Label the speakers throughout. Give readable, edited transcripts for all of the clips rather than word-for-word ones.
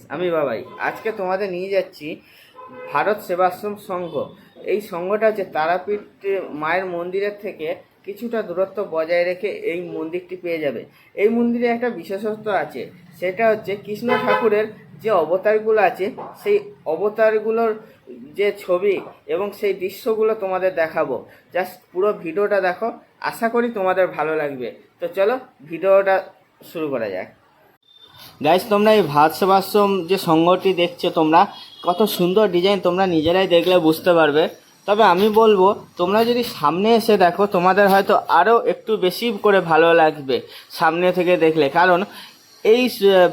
Speaker 1: আমি বাবাই। আজকে তোমাদের নিয়ে যাচ্ছি ভারত সেবাশ্রম সংঘ। এই সংঘটা হচ্ছে তারাপীঠ মায়ের মন্দিরের থেকে কিছুটা দূরত্ব বজায় রেখে এই মন্দিরটি পেয়ে যাবে। এই মন্দিরে একটা বিশেষত্ব আছে, সেটা হচ্ছে কৃষ্ণ ঠাকুরের যে অবতারগুলো আছে সেই অবতারগুলোর যে ছবি এবং সেই দৃশ্যগুলো তোমাদের দেখাবো। জাস্ট পুরো ভিডিওটা দেখো, আশা করি তোমাদের ভালো লাগবে। তো চলো ভিডিওটা শুরু করা যাক। গাইস, তোমরা এই ভারত সেবাশ্রম যে সংঘটি দেখছো, তোমরা কত সুন্দর ডিজাইন, তোমরা নিজেরাই দেখলে বুঝতে পারবে। তবে আমি বলবো, তোমরা যদি সামনে এসে দেখো তোমাদের হয়তো আরও একটু বেশি করে ভালো লাগবে সামনে থেকে দেখলে। কারণ এই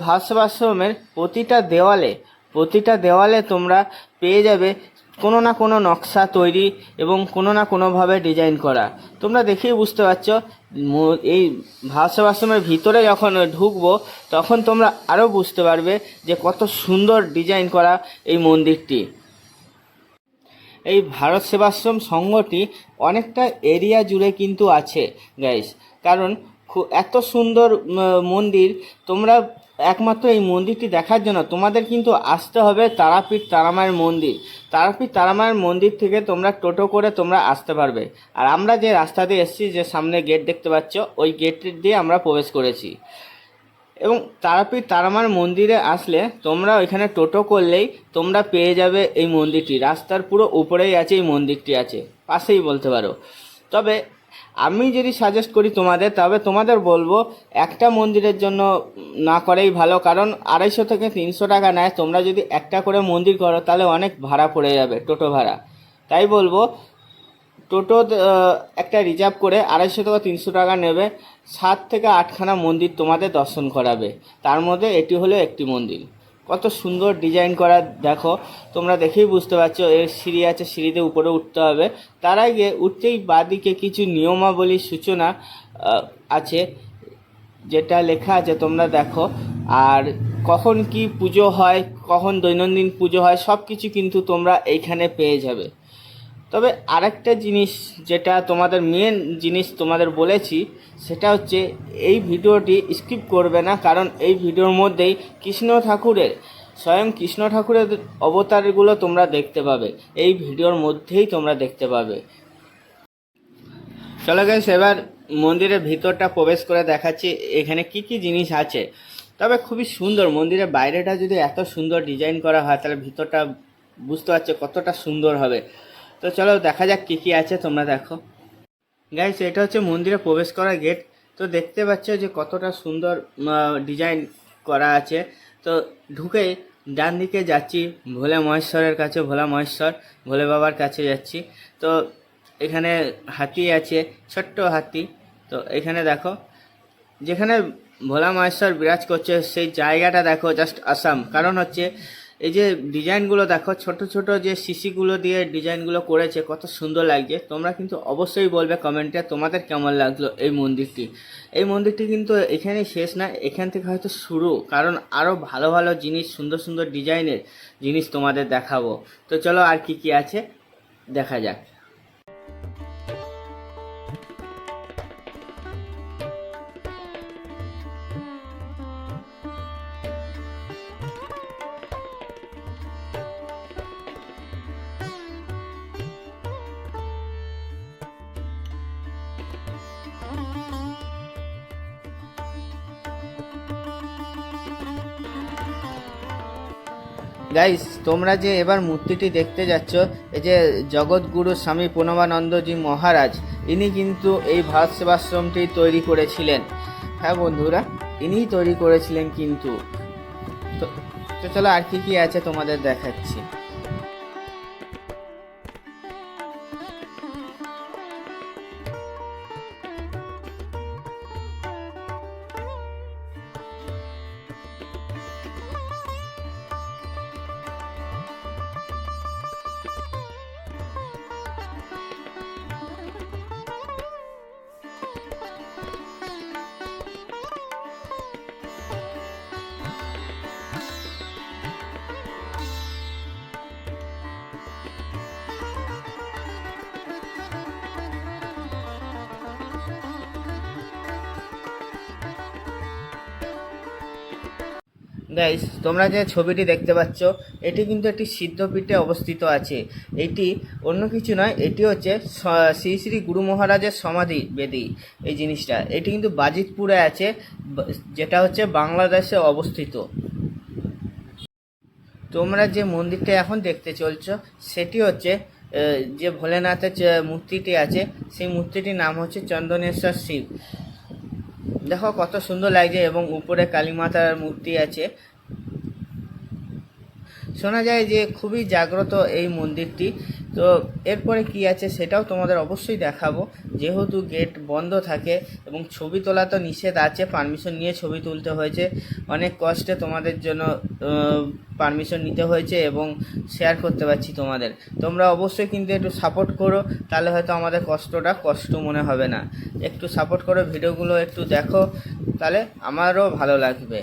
Speaker 1: ভারত সেবাশ্রমের প্রতিটা দেওয়ালে তোমরা পেয়ে যাবে কোনো না কোনো নকশা তৈরি এবং কোনো না কোনোভাবে ডিজাইন করা। তোমরা দেখেই বুঝতে পারছো। এই ভারত সেবাশ্রমের ভিতরে যখন ঢুকবো তখন তোমরা আরও বুঝতে পারবে যে কত সুন্দর ডিজাইন করা এই মন্দিরটি। এই ভারত সেবাশ্রম সংঘটি অনেকটা এরিয়া জুড়ে কিন্তু আছে গাইস। কারণ এত সুন্দর মন্দির, তোমরা একমাত্র এই মন্দিরটি দেখার জন্য তোমাদের কিন্তু আসতে হবে তারাপীঠ তারামায়ের মন্দির। তারাপীঠ তারামায়ের মন্দির থেকে তোমরা টোটো করে তোমরা আসতে পারবে। আর আমরা যে রাস্তা দিয়ে এসেছি, যে সামনে গেট দেখতে পাচ্ছ, ওই গেট দিয়ে আমরা প্রবেশ করেছি। এবং তারাপীঠ তারামার মন্দিরে আসলে তোমরা ওইখানে টোটো করলেই তোমরা পেয়ে যাবে এই মন্দিরটি। রাস্তার পুরো উপরেই আছে এই মন্দিরটি, আছে পাশেই বলতে পারো। তবে আমি যদি সাজেস্ট করি তোমাদের, তবে তোমাদের বলবো একটা মন্দিরের জন্য না করেই ভালো। কারণ 250 থেকে 300 টাকা নেয়। তোমরা যদি একটা করে মন্দির করো তাহলে অনেক ভাড়া পড়ে যাবে, টোটো ভাড়া। তাই বলবো টোটো একটা রিজার্ভ করে 250 থেকে 300 টাকা নেবে, 7 থেকে 8খানা মন্দির তোমাদের দর্শন করাবে। তার মধ্যে এটি হলো একটি মন্দির। কত সুন্দর ডিজাইন করা দেখো, তোমরা দেখেই বুঝতে পারছো। এর সিঁড়ি আছে, সিঁড়িতে উপরে উঠতে হবে। তার আগে উঠতেই বাঁদিকে কিছু নিয়মাবলী সূচনা আছে, যেটা লেখা আছে তোমরা দেখো। আর কখন কি পুজো হয়, কখন দৈনন্দিন পুজো হয়, সব কিছু কিন্তু তোমরা এইখানে পেয়ে যাবে। তবে আরেকটা জিনিস, যেটা তোমাদের মেন জিনিস তোমাদের বলেছি, সেটা হচ্ছে এই ভিডিওটি স্কিপ করবে না। কারণ এই ভিডিওর মধ্যেই স্বয়ং কৃষ্ণ ঠাকুরের অবতারগুলো তোমরা দেখতে পাবে, এই ভিডিওর মধ্যেই তোমরা দেখতে পাবে। চলো গাইস, এবার মন্দিরের ভিতরটা প্রবেশ করে দেখাচ্ছি এখানে কি কি জিনিস আছে। তবে খুবই সুন্দর, মন্দিরের বাইরেটা যদি এত সুন্দর ডিজাইন করা হয় তাহলে ভিতরটা বুঝতে পারছো কতটা সুন্দর হবে। তো চলো দেখা যাক কী কী আছে, তোমরা দেখো। গাইস, এটা হচ্ছে মন্দিরে প্রবেশ করার গেট। তো দেখতে পাচ্ছ যে কতটা সুন্দর ডিজাইন করা আছে। তো ঢুকে ডান দিকে যাচ্ছি ভোলে মহেশ্বরের কাছে, ভোলে বাবার কাছে যাচ্ছি। তো এখানে হাতি আছে, ছোট্ট হাতি। তো এখানে দেখো, যেখানে ভোলা মহেশ্বর বিরাজ করছে সেই জায়গাটা দেখো, জাস্ট আসাম। কারণ হচ্ছে এই যে ডিজাইনগুলো দেখো, ছোট ছোট যে শিশিগুলো দিয়ে ডিজাইনগুলো করেছে, কত সুন্দর লাগছে। তোমরা কিন্তু অবশ্যই বলবে কমেন্টে তোমাদের কেমন লাগলো এই মন্দিরটি কিন্তু এখানেই শেষ না, এখান থেকে হয়তো শুরু। কারণ আরও ভালো ভালো জিনিস, সুন্দর সুন্দর ডিজাইনের জিনিস তোমাদের দেখাবো। তো চলো আর কি কি আছে দেখা যাক। গাইস, তোমরা যে এবার মূর্তিটি দেখতে যাচ্ছ, এই যে জগৎগুরু স্বামী প্রণবানন্দজি মহারাজ, ইনি কিন্তু এই ভারত সেবাশ্রমটি তৈরি করেছিলেন। হ্যাঁ বন্ধুরা, ইনিই তৈরি করেছিলেন কিন্তু। তো চলো আর কি কি আছে তোমাদের দেখাচ্ছি। গাইস, তোমরা যে ছবিটি দেখতে পাচ্ছ এটি কিন্তু একটি সিদ্ধপীঠে অবস্থিত আছে। এটি অন্য কিছু নয়, এটি হচ্ছে শ্রী শ্রী গুরু মহারাজের সমাধি বেদি। এই জিনিসটা এটি কিন্তু বাজিতপুরে আছে, যেটা হচ্ছে বাংলাদেশে অবস্থিত। তোমরা যে মন্দিরটা এখন দেখতে চলছো সেটি হচ্ছে যে ভোলেনাথের যে মূর্তিটি আছে সেই মূর্তিটির নাম হচ্ছে চন্দনেশ্বর শিব। দেখো কত সুন্দর লাগছে, এবং উপরে কালী মাতার মূর্তি আছে। শোনা যায় যে খুবই জাগ্রত এই মন্দিরটি। তো এরপরে কি আছে সেটাও তোমাদের অবশ্যই দেখাবো, যেহেতু গেট বন্ধ থাকে এবং ছবি তোলা তো নিষেধ আছে, পারমিশন নিয়ে ছবি তুলতে হয়েছে। অনেক কষ্টে তোমাদের জন্য পারমিশন নিতে হয়েছে এবং শেয়ার করতে পারছি তোমাদের। তোমরা অবশ্যই কিন্তু একটু সাপোর্ট করো, তাহলে হয়তো আমাদের কষ্টটা কষ্ট মনে হবে না। একটু সাপোর্ট করো, ভিডিওগুলো একটু দেখো, তাহলে আমারও ভালো লাগবে।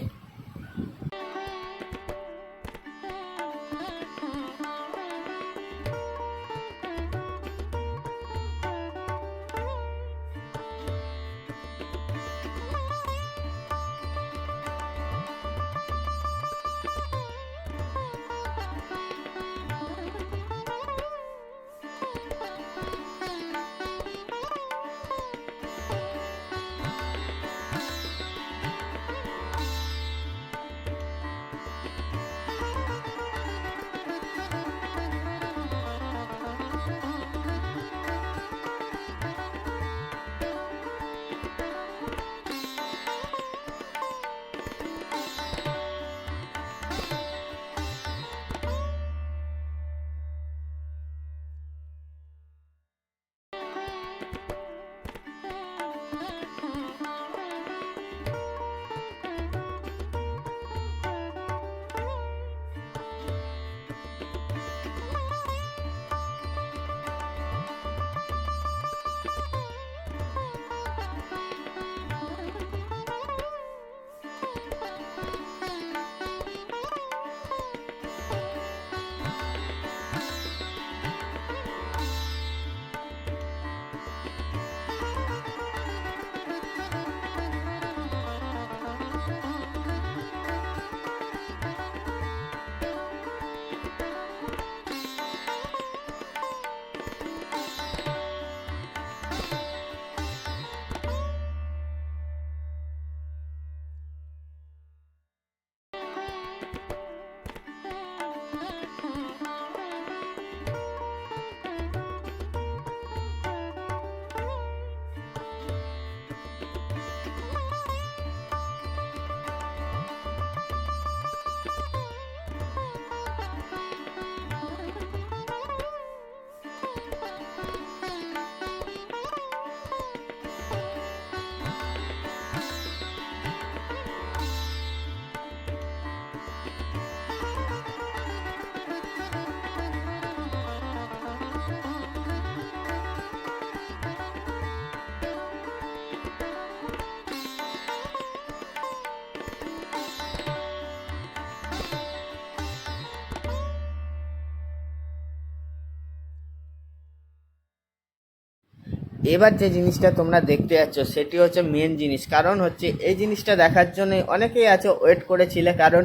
Speaker 1: এবার যে জিনিসটা তোমরা দেখতে যাচ্ছ সেটি হচ্ছে মেন জিনিস। কারণ হচ্ছে এই জিনিসটা দেখার জন্য অনেকেই আছে ওয়েট করেছিলে, কারণ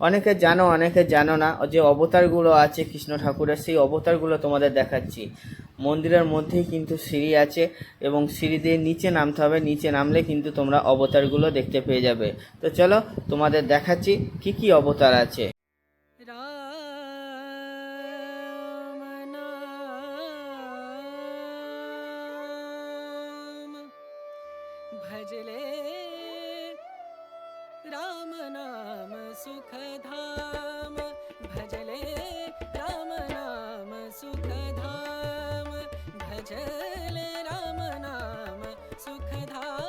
Speaker 1: অনেকে জানো অনেকে জানো না যে অবতারগুলো আছে কৃষ্ণ ঠাকুরের, সেই অবতারগুলো তোমাদের দেখাচ্ছি। মন্দিরের মধ্যেই কিন্তু সিঁড়ি আছে এবং সিঁড়ি দিয়ে নিচে নামতে হবে, নিচে নামলে কিন্তু তোমরা অবতারগুলো দেখতে পেয়ে যাবে। তো চলো তোমাদের দেখাচ্ছি কি কি অবতার আছে।
Speaker 2: भजले राम नाम सुख धाम, भजले राम नाम सुख धाम, भजले राम नाम सुख धाम।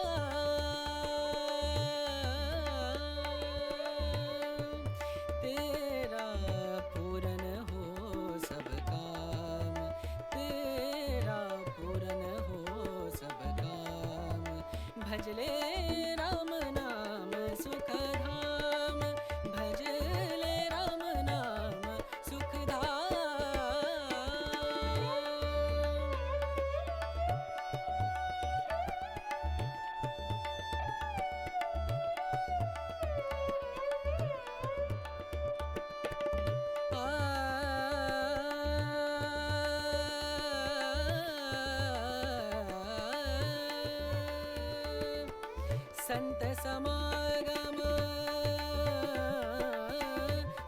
Speaker 2: संत समागम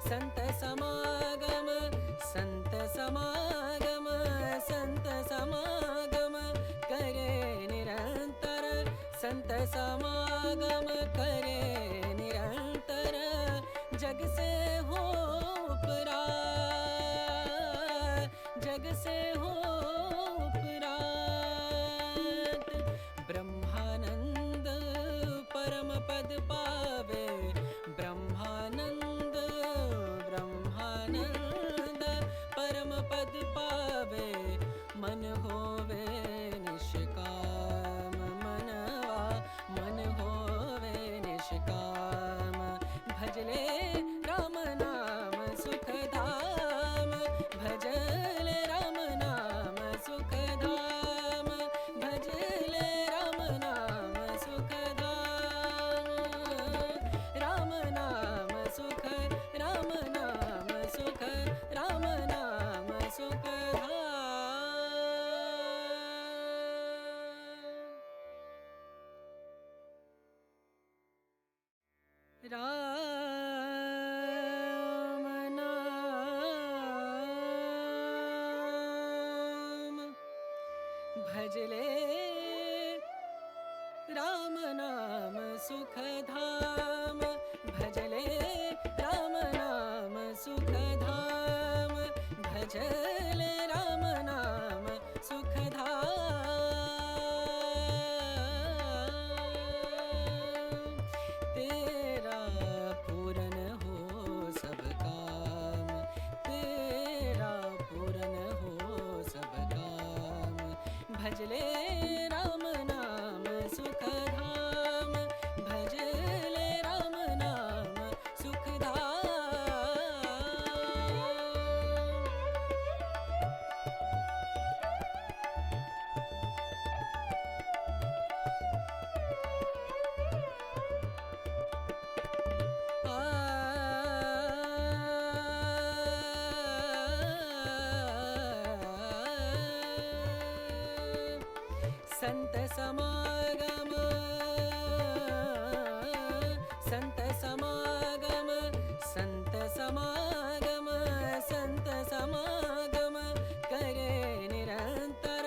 Speaker 2: संत समागम संत समागम संत समागम करे निरंतर संत समागम करे निरंतर जग से हो उपरात जग से हो उपरात ब्रह्मानंद परम पद पावे ब्रह्मानंद ब्रह्मानंद परम पद पावे मन होवे निष्काम मनवा मन होवे निष्काम भजले राम नाम सुख धाम भजले राम नाम सुख धाम भजले राम नाम सुख धाम राम नाम सुख राम नाम सुख राम नाम सुख धाम राम नाम भजले राम नाम सुख धाम भजले राम नाम सुख धाम भजले राम नाम सुख धाम तेरा पूरन हो सब काम तेरा पूरन हो सब काम भजले राम नाम सुख धाम भजले राम नाम सुख धाम संत समागम संत समागम संत समागम संत समागम करे निरंतर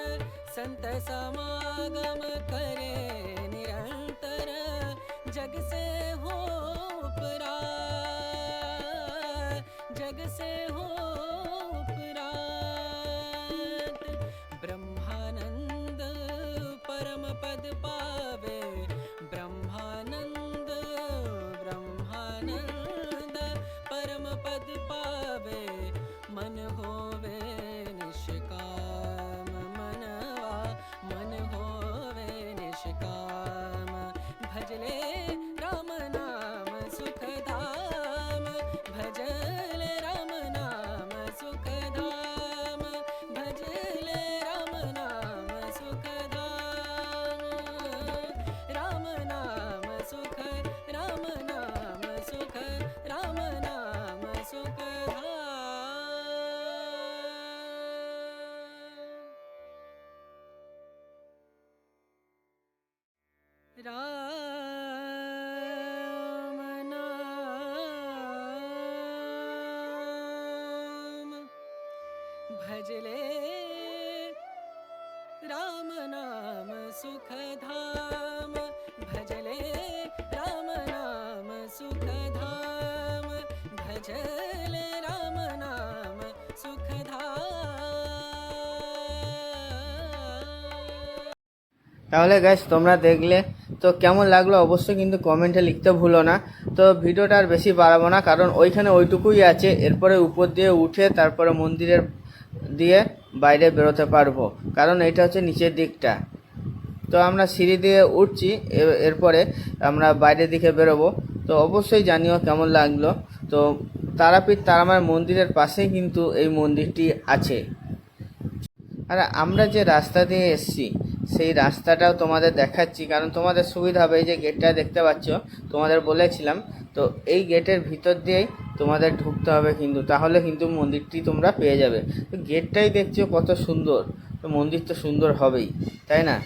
Speaker 2: संत समागम करे निरंतर जग से हो उपरात जग से हो उपरात ब्रह्मानंद परम पद पावे ब्रह्मानंद ब्रह्मानंद परम पद पावे मन होवे निष्काम मनवा मन होवे निष्काम भजले राम नाम सुख धाम भजले राम नाम सुख धाम भजले राम नाम सुख धाम राम नाम सुख राम नाम सुख राम नाम सुख धाम राम नाम भजले राम नाम सुख धाम भजले राम नाम सुख धाम भजले राम नाम सुख धाम
Speaker 1: তাহলে গাইস তোমরা দেখলে তো কেমন লাগলো অবশ্যই কিন্তু কমেন্টে লিখতে ভুলো না। তো ভিডিওটা আর বেশি বাড়াবো না, কারণ ওইখানে ওইটুকুই আছে, এরপরে উপর দিয়ে উঠে তারপরে মন্দিরের দিয়ে বাইরে বেরোতে পারবো, কারণ এটা হচ্ছে নিচের দিকটা। তো আমরা সিঁড়ি দিয়ে উঠছি, এরপরে আমরা বাইরের দিকে বেরোবো। তো অবশ্যই জানিও কেমন লাগলো। তো তারাপীঠ তারামার মন্দিরের পাশেই কিন্তু এই মন্দিরটি আছে। আর আমরা যে রাস্তা দিয়ে এসছি সেই রাস্তাটাও তোমাদের দেখাচ্ছি, কারণ তোমাদের সুবিধা হবে। এই যে গেটটা দেখতে পাচ্ছ, তোমাদের বলেছিলাম, তো এই গেটের ভিতর দিয়েই তোমাদের ঢুকতে হবে কিন্তু, তাহলে কিন্তু মন্দিরটি তোমরা পেয়ে যাবে। তো গেটটাই দেখছো কত সুন্দর, তো মন্দির তো সুন্দর হবেই, তাই না?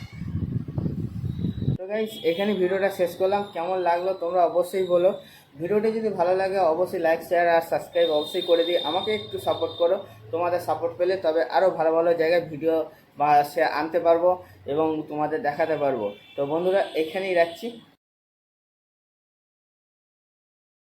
Speaker 1: তো গাইস এখানে ভিডিওটা শেষ করলাম। কেমন লাগলো তোমরা অবশ্যই বলো। ভিডিওটি যদি ভালো লাগে অবশ্যই লাইক শেয়ার আর সাবস্ক্রাইব অবশ্যই করে দিই। আমাকে একটু সাপোর্ট করো। তোমাদের সাপোর্ট পেলে তবে আরও ভালো ভালো জায়গায় ভিডিও বা সে আনতে পারবো এবং তোমাদের দেখাতে পারবো। তো বন্ধুরা এখানেই রাখছি।